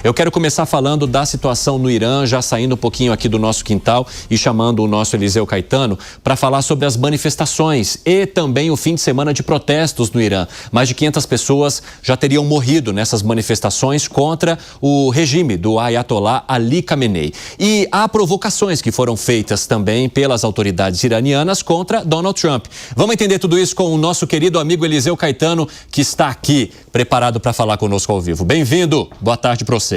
Eu quero começar falando da situação no Irã, já saindo um pouquinho aqui do nosso quintal e chamando o nosso Eliseu Caetano para falar sobre as manifestações e também o fim de semana de protestos no Irã. Mais de 500 pessoas já teriam morrido nessas manifestações contra o regime do Ayatollah Ali Khamenei. E há provocações que foram feitas também pelas autoridades iranianas contra Donald Trump. Vamos entender tudo isso com o nosso querido amigo Eliseu Caetano, que está aqui preparado para falar conosco ao vivo. Bem-vindo, boa tarde para você.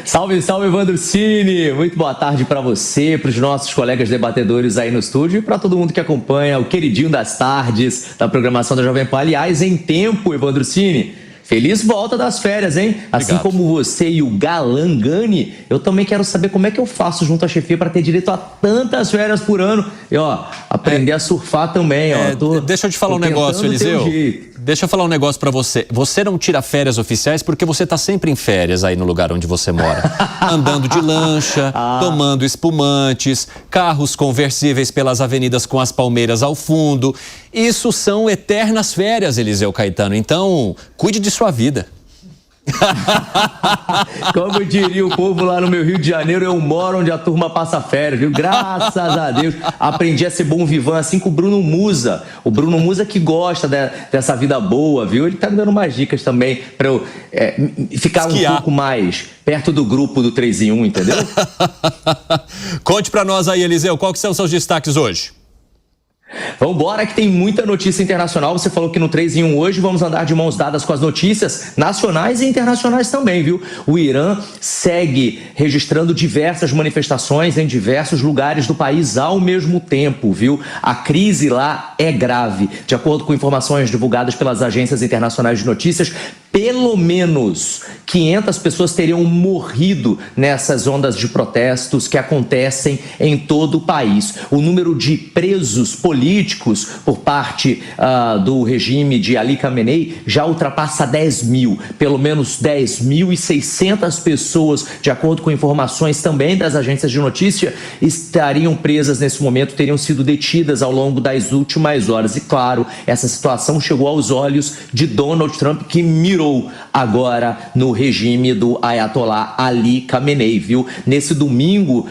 Salve, salve, Evandro Cini! Muito boa tarde para você, para os nossos colegas debatedores aí no estúdio e para todo mundo que acompanha o queridinho das tardes da programação da Jovem Pan. Aliás, em tempo, Evandro Cini, feliz volta das férias, hein? Assim como você e o Galan Gani, eu também quero saber como é que eu faço junto à chefia para ter direito a tantas férias por ano e, aprender a surfar também, Deixa eu te falar um negócio, Eliseu. Deixa eu falar um negócio pra você. Você não tira férias oficiais porque você tá sempre em férias aí no lugar onde você mora. Andando de lancha, tomando espumantes, carros conversíveis pelas avenidas com as palmeiras ao fundo. Isso são eternas férias, Eliseu Caetano. Então, cuide de sua vida. Como diria o povo lá no meu Rio de Janeiro, eu moro onde a turma passa férias, viu? Graças a Deus. Aprendi a ser bom vivan assim com o Bruno Musa. O Bruno Musa que gosta dessa vida boa, viu? Ele tá me dando umas dicas também pra eu ficar um pouco mais perto do grupo do 3 em 1, entendeu? Conte pra nós aí, Eliseu, qual que são os seus destaques hoje? Vamos embora que tem muita notícia internacional. Você falou que no 3 em 1 hoje vamos andar de mãos dadas com as notícias nacionais e internacionais também, viu? O Irã segue registrando diversas manifestações em diversos lugares do país ao mesmo tempo, viu? A crise lá é grave. De acordo com informações divulgadas pelas agências internacionais de notícias, pelo menos 500 pessoas teriam morrido nessas ondas de protestos que acontecem em todo o país. O número de presos políticos por parte do regime de Ali Khamenei já ultrapassa 10 mil. Pelo menos 10.600 pessoas, de acordo com informações também das agências de notícia, estariam presas nesse momento, teriam sido detidas ao longo das últimas horas. E claro, essa situação chegou aos olhos de Donald Trump, que mirou agora no regime do Ayatollah Ali Khamenei, viu? Nesse domingo,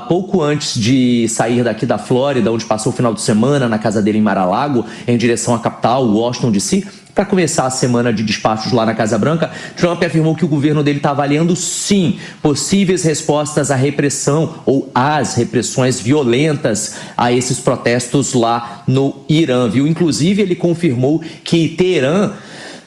pouco antes de sair daqui da Flórida, onde passou o final de semana na casa dele em Mar-a-Lago, em direção à capital, Washington, D.C., para começar a semana de despachos lá na Casa Branca, Trump afirmou que o governo dele está avaliando, sim, possíveis respostas à repressão ou às repressões violentas a esses protestos lá no Irã, viu? Inclusive, ele confirmou que Teherã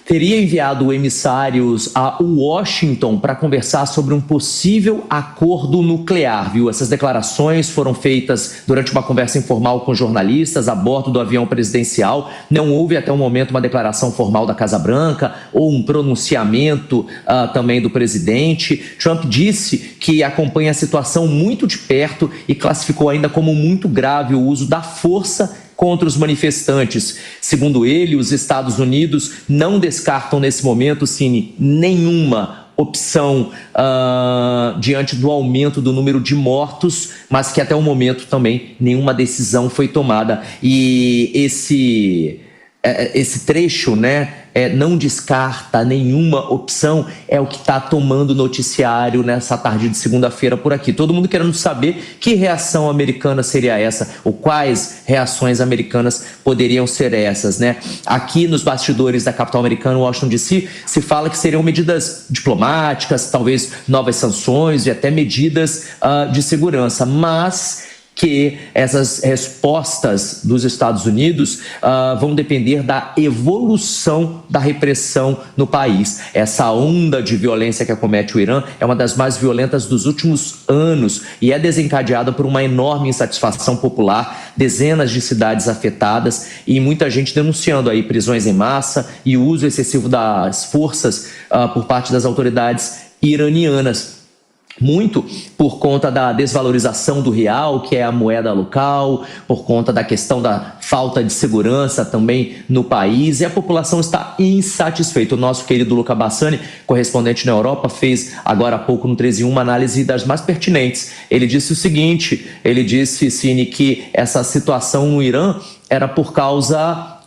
teria enviado emissários a Washington para conversar sobre um possível acordo nuclear, viu? Essas declarações foram feitas durante uma conversa informal com jornalistas a bordo do avião presidencial. Não houve até o momento uma declaração formal da Casa Branca ou um pronunciamento também do presidente. Trump disse que acompanha a situação muito de perto e classificou ainda como muito grave o uso da força contra os manifestantes. Segundo ele, os Estados Unidos não descartam nesse momento, Cine, nenhuma opção diante do aumento do número de mortos, mas que até o momento também nenhuma decisão foi tomada. E esse trecho, né, não descarta nenhuma opção, é o que está tomando noticiário nessa tarde de segunda-feira por aqui. Todo mundo querendo saber que reação americana seria essa, ou quais reações americanas poderiam ser essas, né? Aqui nos bastidores da capital americana, Washington D.C., se fala que seriam medidas diplomáticas, talvez novas sanções e até medidas de segurança, mas que essas respostas dos Estados Unidos vão depender da evolução da repressão no país. Essa onda de violência que acomete o Irã é uma das mais violentas dos últimos anos e é desencadeada por uma enorme insatisfação popular, dezenas de cidades afetadas e muita gente denunciando aí prisões em massa e o uso excessivo das forças por parte das autoridades iranianas. Muito por conta da desvalorização do real, que é a moeda local, por conta da questão da falta de segurança também no país, e a população está insatisfeita. O nosso querido Luca Bassani, correspondente na Europa, fez agora há pouco no 13 em 1 uma análise das mais pertinentes. Ele disse o seguinte, ele disse, Cine, que essa situação no Irã era por causa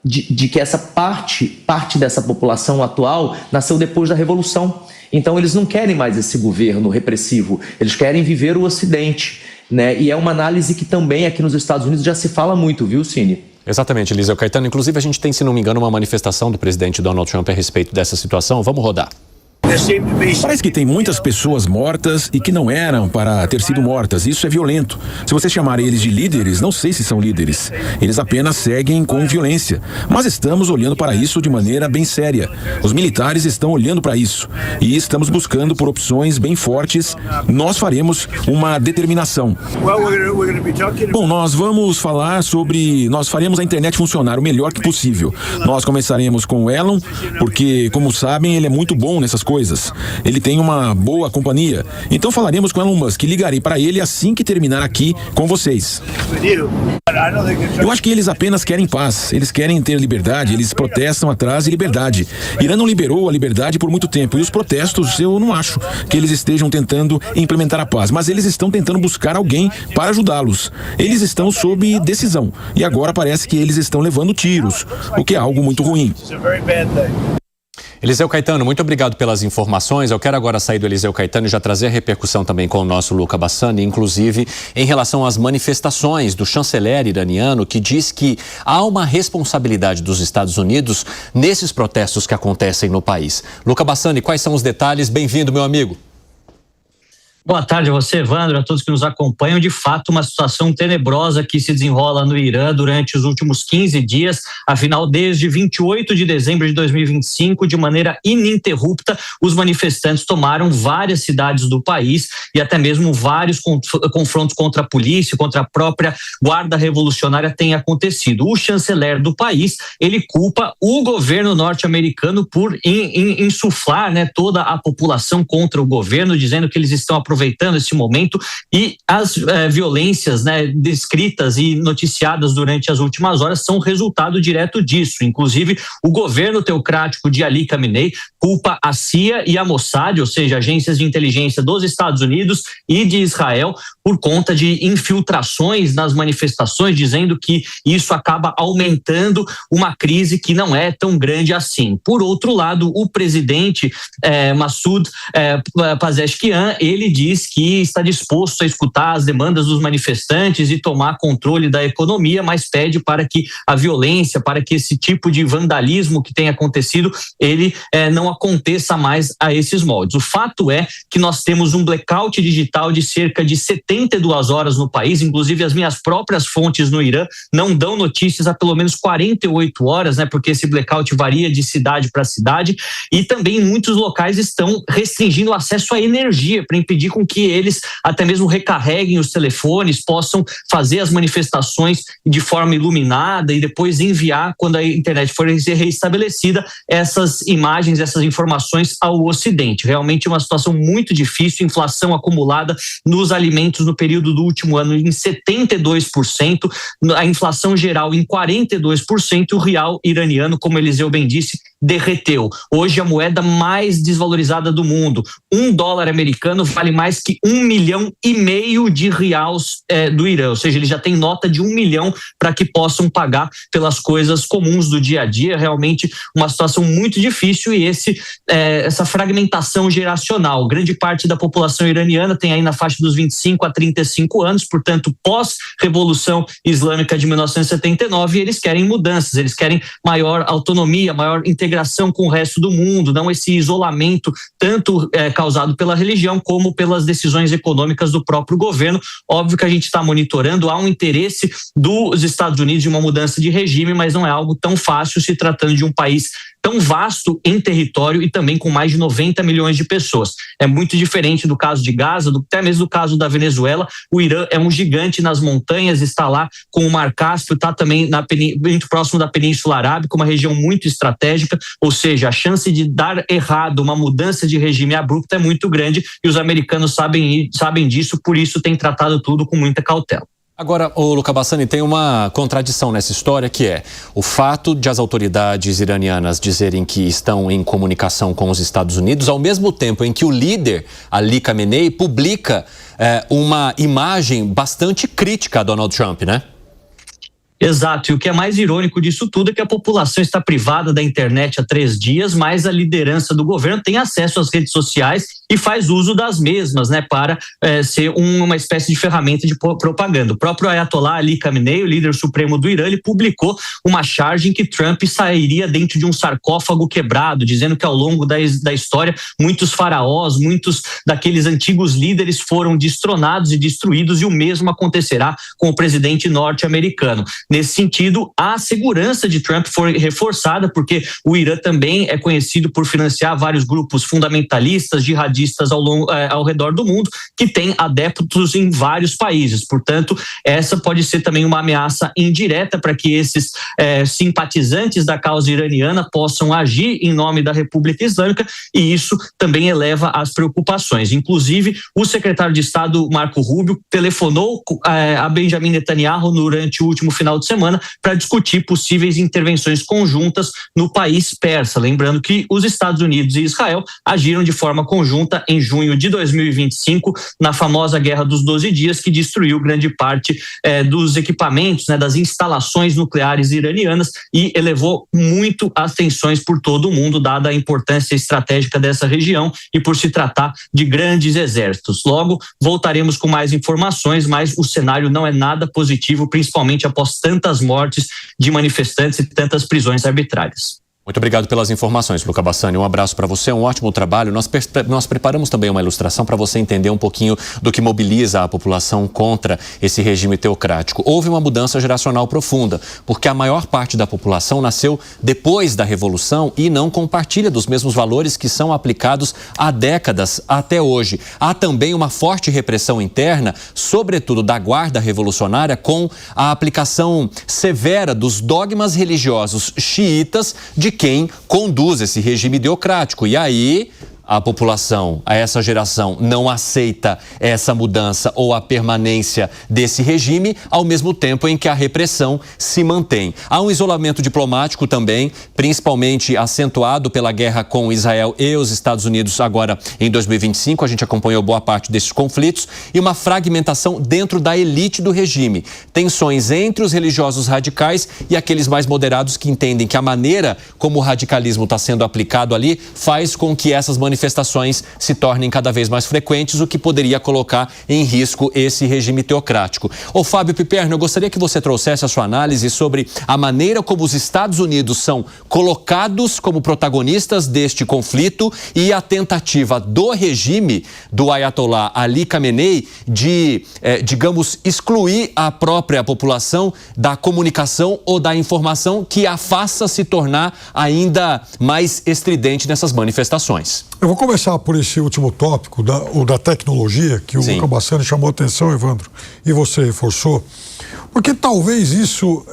de que essa parte dessa população atual nasceu depois da Revolução. Então eles não querem mais esse governo repressivo, eles querem viver o Ocidente, né? E é uma análise que também aqui nos Estados Unidos já se fala muito, viu, Cine? Exatamente, Eliseu Caetano. Inclusive a gente tem, se não me engano, uma manifestação do presidente Donald Trump a respeito dessa situação. Vamos rodar. Parece que tem muitas pessoas mortas e que não eram para ter sido mortas. Isso é violento. Se você chamar eles de líderes, não sei se são líderes. Eles apenas seguem com violência. Mas estamos olhando para isso de maneira bem séria. Os militares estão olhando para isso. E estamos buscando por opções bem fortes. Nós faremos uma determinação. Bom, nós faremos a internet funcionar o melhor que possível. Nós começaremos com o Elon, porque, como sabem, ele é muito bom nessas coisas. Ele tem uma boa companhia. Então falaremos com Elon Musk. Ligarei para ele assim que terminar aqui com vocês. Eu acho que eles apenas querem paz. Eles querem ter liberdade. Eles protestam atrás de liberdade. Irã não liberou a liberdade por muito tempo. E os protestos, eu não acho que eles estejam tentando implementar a paz. Mas eles estão tentando buscar alguém para ajudá-los. Eles estão sob decisão. E agora parece que eles estão levando tiros, o que é algo muito ruim. Eliseu Caetano, muito obrigado pelas informações. Eu quero agora sair do Eliseu Caetano e já trazer a repercussão também com o nosso Luca Bassani, inclusive em relação às manifestações do chanceler iraniano, que diz que há uma responsabilidade dos Estados Unidos nesses protestos que acontecem no país. Luca Bassani, quais são os detalhes? Bem-vindo, meu amigo. Boa tarde a você, Evandro, a todos que nos acompanham. De fato, uma situação tenebrosa que se desenrola no Irã durante os últimos 15 dias. Afinal, desde 28 de dezembro de 2025, de maneira ininterrupta, os manifestantes tomaram várias cidades do país e até mesmo vários confrontos contra a polícia, contra a própria Guarda Revolucionária têm acontecido. O chanceler do país, ele culpa o governo norte-americano por insuflar, né, toda a população contra o governo, dizendo que eles estão aproveitando esse momento e as violências, né, descritas e noticiadas durante as últimas horas são resultado direto disso. Inclusive, o governo teocrático de Ali Khamenei culpa a CIA e a Mossad, ou seja, agências de inteligência dos Estados Unidos e de Israel, por conta de infiltrações nas manifestações, dizendo que isso acaba aumentando uma crise que não é tão grande assim. Por outro lado, o presidente Massoud Pezeshkian, ele diz que está disposto a escutar as demandas dos manifestantes e tomar controle da economia, mas pede para que a violência, para que esse tipo de vandalismo que tem acontecido, ele não aconteça mais a esses moldes. O fato é que nós temos um blackout digital de cerca de 72 horas no país, inclusive as minhas próprias fontes no Irã não dão notícias há pelo menos 48 horas, né, porque esse blackout varia de cidade para cidade, e também muitos locais estão restringindo o acesso à energia para impedir com que eles até mesmo recarreguem os telefones, possam fazer as manifestações de forma iluminada e depois enviar, quando a internet for reestabelecida, essas imagens, essas informações ao Ocidente. Realmente uma situação muito difícil, inflação acumulada nos alimentos no período do último ano em 72%, a inflação geral em 42%, o real iraniano, como Eliseu bem disse, derreteu. Hoje a moeda mais desvalorizada do mundo, $1 americano vale mais que 1,5 milhão de reais do Irã, ou seja, ele já tem nota de 1 milhão para que possam pagar pelas coisas comuns do dia a dia. Realmente uma situação muito difícil e essa fragmentação geracional. Grande parte da população iraniana tem aí na faixa dos 25 a 35 anos, portanto, pós-Revolução Islâmica de 1979, e eles querem mudanças, eles querem maior autonomia, maior integração com o resto do mundo, não esse isolamento tanto causado pela religião como pelas decisões econômicas do próprio governo. Óbvio que a gente está monitorando, há um interesse dos Estados Unidos de uma mudança de regime, mas não é algo tão fácil se tratando de um país tão vasto em território e também com mais de 90 milhões de pessoas. É muito diferente do caso de Gaza, até mesmo do caso da Venezuela. O Irã é um gigante nas montanhas, está lá com o Mar Cáspio, está também muito próximo da Península Arábica, uma região muito estratégica, ou seja, a chance de dar errado uma mudança de regime abrupta é muito grande e os americanos sabem disso, por isso têm tratado tudo com muita cautela. Agora, Luca Bassani, tem uma contradição nessa história, que é o fato de as autoridades iranianas dizerem que estão em comunicação com os Estados Unidos, ao mesmo tempo em que o líder, Ali Khamenei, publica uma imagem bastante crítica a Donald Trump, né? Exato, e o que é mais irônico disso tudo é que a população está privada da internet há 3 dias, mas a liderança do governo tem acesso às redes sociais e faz uso das mesmas, né, para ser uma espécie de ferramenta de propaganda. O próprio Ayatollah Ali Khamenei, o líder supremo do Irã, ele publicou uma charge em que Trump sairia dentro de um sarcófago quebrado, dizendo que ao longo da história muitos faraós, muitos daqueles antigos líderes foram destronados e destruídos, e o mesmo acontecerá com o presidente norte-americano. Nesse sentido, a segurança de Trump foi reforçada, porque o Irã também é conhecido por financiar vários grupos fundamentalistas, jihadistas ao redor do mundo, que têm adeptos em vários países. Portanto, essa pode ser também uma ameaça indireta para que esses simpatizantes da causa iraniana possam agir em nome da República Islâmica, e isso também eleva as preocupações. Inclusive, o secretário de Estado, Marco Rubio, telefonou a Benjamin Netanyahu durante o último final de semana para discutir possíveis intervenções conjuntas no país persa. Lembrando que os Estados Unidos e Israel agiram de forma conjunta em junho de 2025, na famosa Guerra dos 12 Dias, que destruiu grande parte dos equipamentos, né, das instalações nucleares iranianas, e elevou muito as tensões por todo o mundo, dada a importância estratégica dessa região e por se tratar de grandes exércitos. Logo, voltaremos com mais informações, mas o cenário não é nada positivo, principalmente após tantas mortes de manifestantes e tantas prisões arbitrárias. Muito obrigado pelas informações, Luca Bassani. Um abraço para você, um ótimo trabalho. Nós preparamos também uma ilustração para você entender um pouquinho do que mobiliza a população contra esse regime teocrático. Houve uma mudança geracional profunda, porque a maior parte da população nasceu depois da Revolução e não compartilha dos mesmos valores que são aplicados há décadas até hoje. Há também uma forte repressão interna, sobretudo da guarda revolucionária, com a aplicação severa dos dogmas religiosos xiitas de quem conduz esse regime teocrático. E aí a população, essa geração, não aceita essa mudança ou a permanência desse regime, ao mesmo tempo em que a repressão se mantém. Há um isolamento diplomático também, principalmente acentuado pela guerra com Israel e os Estados Unidos agora em 2025. A gente acompanhou boa parte desses conflitos, e uma fragmentação dentro da elite do regime. Tensões entre os religiosos radicais e aqueles mais moderados, que entendem que a maneira como o radicalismo está sendo aplicado ali faz com que essas manifestações se tornem cada vez mais frequentes, o que poderia colocar em risco esse regime teocrático. Ô Fábio Piperno, eu gostaria que você trouxesse a sua análise sobre a maneira como os Estados Unidos são colocados como protagonistas deste conflito e a tentativa do regime do Ayatollah Ali Khamenei de, digamos, excluir a própria população da comunicação ou da informação, que a faça se tornar ainda mais estridente nessas manifestações. Eu vou começar por esse último tópico, o da tecnologia, que o Luca Bassani chamou a atenção, Evandro, e você reforçou, porque talvez isso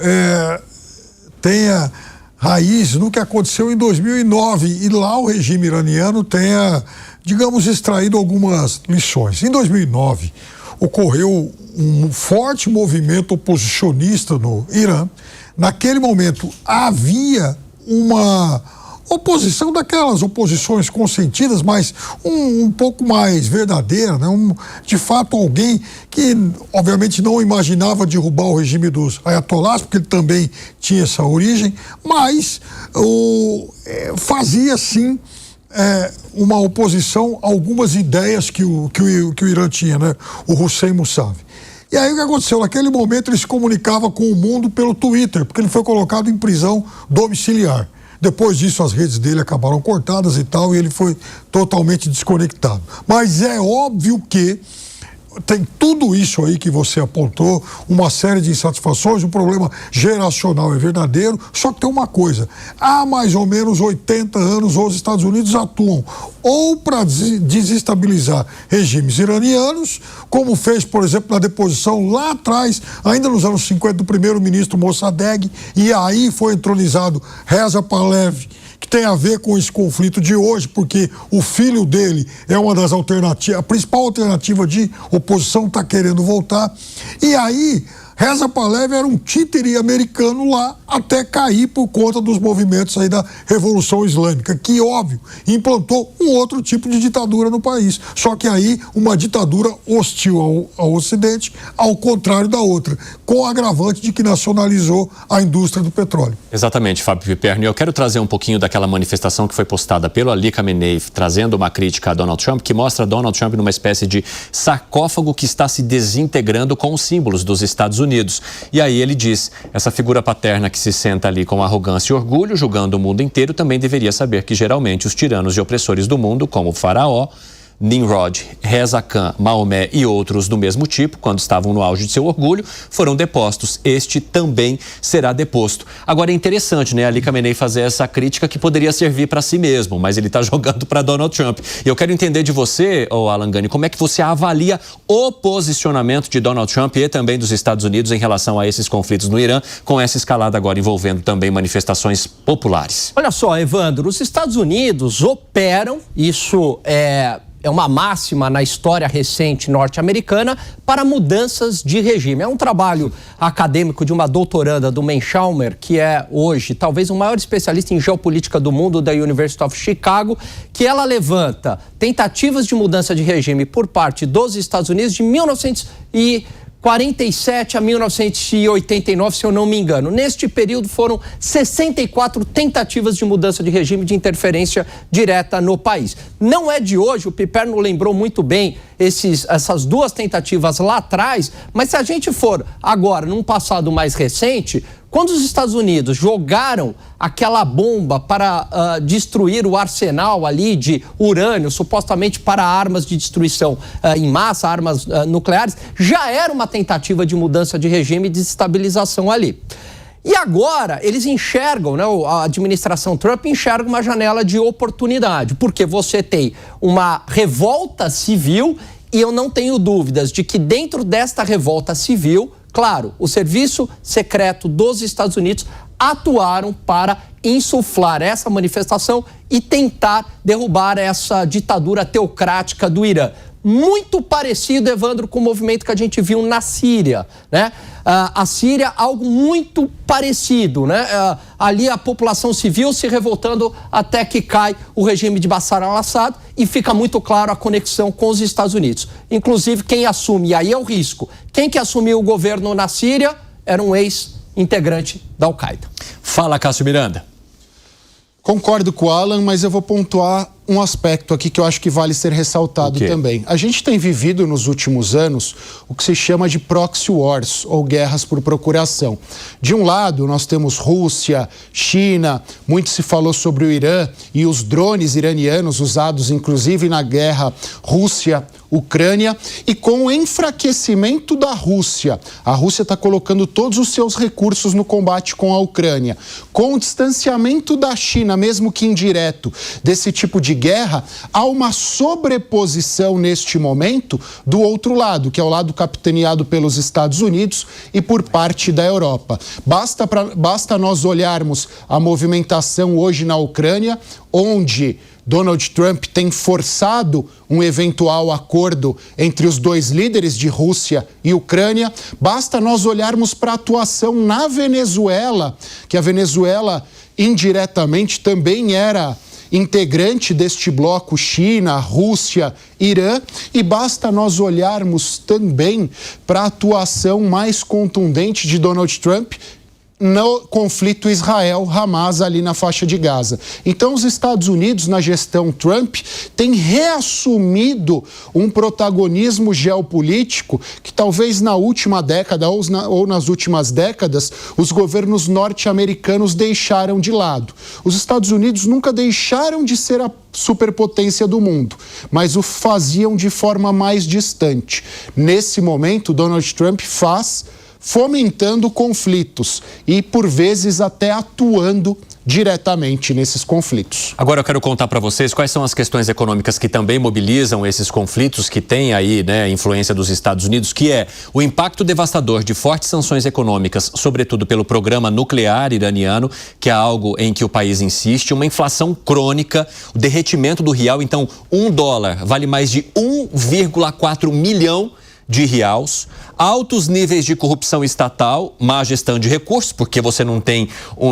tenha raiz no que aconteceu em 2009, e lá o regime iraniano tenha, digamos, extraído algumas lições. Em 2009, ocorreu um forte movimento oposicionista no Irã. Naquele momento, havia uma oposição, daquelas oposições consentidas, mas um pouco mais verdadeira, né? De fato, alguém que obviamente não imaginava derrubar o regime dos ayatollahs, porque ele também tinha essa origem, mas fazia sim uma oposição a algumas ideias que o Irã tinha, né? O Hossein Mousavi. E aí o que aconteceu? Naquele momento ele se comunicava com o mundo pelo Twitter, porque ele foi colocado em prisão domiciliar. Depois disso, as redes dele acabaram cortadas e tal, e ele foi totalmente desconectado. Mas é óbvio que tem tudo isso aí que você apontou, uma série de insatisfações, o problema geracional é verdadeiro, só que tem uma coisa: há mais ou menos 80 anos os Estados Unidos atuam ou para desestabilizar regimes iranianos, como fez, por exemplo, na deposição lá atrás, ainda nos anos 50, do primeiro-ministro Mossadegh, e aí foi entronizado Reza Pahlavi, que tem a ver com esse conflito de hoje, porque o filho dele é uma das alternativas, a principal alternativa de oposição, está querendo voltar. E aí Reza Pahlavi era um títere americano lá até cair por conta dos movimentos aí da Revolução Islâmica, que, óbvio, implantou um outro tipo de ditadura no país. Só que aí uma ditadura hostil ao Ocidente, ao contrário da outra, com o agravante de que nacionalizou a indústria do petróleo. Exatamente, Fábio Piperno. E eu quero trazer um pouquinho daquela manifestação que foi postada pelo Ali Khamenei, trazendo uma crítica a Donald Trump, que mostra Donald Trump numa espécie de sarcófago que está se desintegrando com os símbolos dos Estados Unidos. E aí ele diz, essa figura paterna que se senta ali com arrogância e orgulho, julgando o mundo inteiro, também deveria saber que geralmente os tiranos e opressores do mundo, como o faraó, Nimrod, Reza Khan, Maomé e outros do mesmo tipo, quando estavam no auge de seu orgulho, foram depostos. Este também será deposto. Agora é interessante, né, Ali Khamenei fazer essa crítica que poderia servir para si mesmo, mas ele está jogando para Donald Trump. E eu quero entender de você, Alan Gani, como é que você avalia o posicionamento de Donald Trump e também dos Estados Unidos em relação a esses conflitos no Irã, com essa escalada agora envolvendo também manifestações populares. Olha só, Evandro, os Estados Unidos operam, isso é uma máxima na história recente norte-americana, para mudanças de regime. É um trabalho acadêmico de uma doutoranda do Menschaumer, que é hoje talvez o maior especialista em geopolítica do mundo da University of Chicago, que ela levanta tentativas de mudança de regime por parte dos Estados Unidos de 1947 a 1989, se eu não me engano. Neste período foram 64 tentativas de mudança de regime, de interferência direta no país. Não é de hoje, o Piperno lembrou muito bem essas duas tentativas lá atrás, mas se a gente for agora, num passado mais recente, quando os Estados Unidos jogaram aquela bomba para destruir o arsenal ali de urânio, supostamente para armas de destruição em massa, armas nucleares, já era uma tentativa de mudança de regime e de desestabilização ali. E agora eles enxergam, né, a administração Trump enxerga uma janela de oportunidade, porque você tem uma revolta civil e eu não tenho dúvidas de que dentro desta revolta civil, claro, o serviço secreto dos Estados Unidos atuaram para insuflar essa manifestação e tentar derrubar essa ditadura teocrática do Irã. Muito parecido, Evandro, com o movimento que a gente viu na Síria, né? A Síria, algo muito parecido, né? Ali a população civil se revoltando até que cai o regime de Bashar al-Assad e fica muito claro a conexão com os Estados Unidos. Inclusive, quem assume, e aí é o risco, quem que assumiu o governo na Síria era um ex-integrante da Al-Qaeda. Fala, Cássio Miranda. Concordo com o Alan, mas eu vou pontuar um aspecto aqui que eu acho que vale ser ressaltado também. A gente tem vivido nos últimos anos o que se chama de proxy wars, ou guerras por procuração. De um lado, nós temos Rússia, China, muito se falou sobre o Irã e os drones iranianos usados inclusive na guerra Rússia-Ucrânia, e com o enfraquecimento da Rússia, a Rússia está colocando todos os seus recursos no combate com a Ucrânia. Com o distanciamento da China, mesmo que indireto, desse tipo de guerra, há uma sobreposição neste momento do outro lado, que é o lado capitaneado pelos Estados Unidos e por parte da Europa. Basta nós olharmos a movimentação hoje na Ucrânia, onde Donald Trump tem forçado um eventual acordo entre os dois líderes de Rússia e Ucrânia. Basta nós olharmos para a atuação na Venezuela, que a Venezuela indiretamente também era integrante deste bloco China, Rússia, Irã, e basta nós olharmos também para a atuação mais contundente de Donald Trump no conflito Israel-Hamas ali na faixa de Gaza. Então, os Estados Unidos, na gestão Trump, têm reassumido um protagonismo geopolítico que talvez na última década ou nas últimas décadas os governos norte-americanos deixaram de lado. Os Estados Unidos nunca deixaram de ser a superpotência do mundo, mas o faziam de forma mais distante. Nesse momento, Donald Trump fomentando conflitos e, por vezes, até atuando diretamente nesses conflitos. Agora eu quero contar para vocês quais são as questões econômicas que também mobilizam esses conflitos, que têm aí, né, influência dos Estados Unidos, que é o impacto devastador de fortes sanções econômicas, sobretudo pelo programa nuclear iraniano, que é algo em que o país insiste, uma inflação crônica, o derretimento do real. Então, $1 vale mais de 1,4 milhão de reais. altos níveis de corrupção estatal, má gestão de recursos, porque você não tem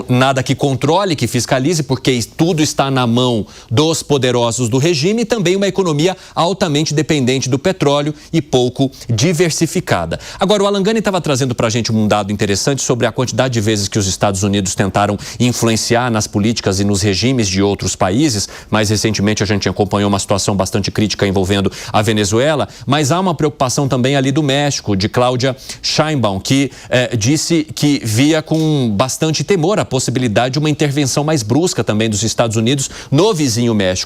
nada que controle, que fiscalize, porque tudo está na mão dos poderosos do regime, e também uma economia altamente dependente do petróleo e pouco diversificada. Agora, o Alangani estava trazendo para a gente um dado interessante sobre a quantidade de vezes que os Estados Unidos tentaram influenciar nas políticas e nos regimes de outros países. Mais recentemente, a gente acompanhou uma situação bastante crítica envolvendo a Venezuela, mas há uma preocupação também ali do México, de Cláudia Sheinbaum, que disse que via com bastante temor a possibilidade de uma intervenção mais brusca também dos Estados Unidos no vizinho México.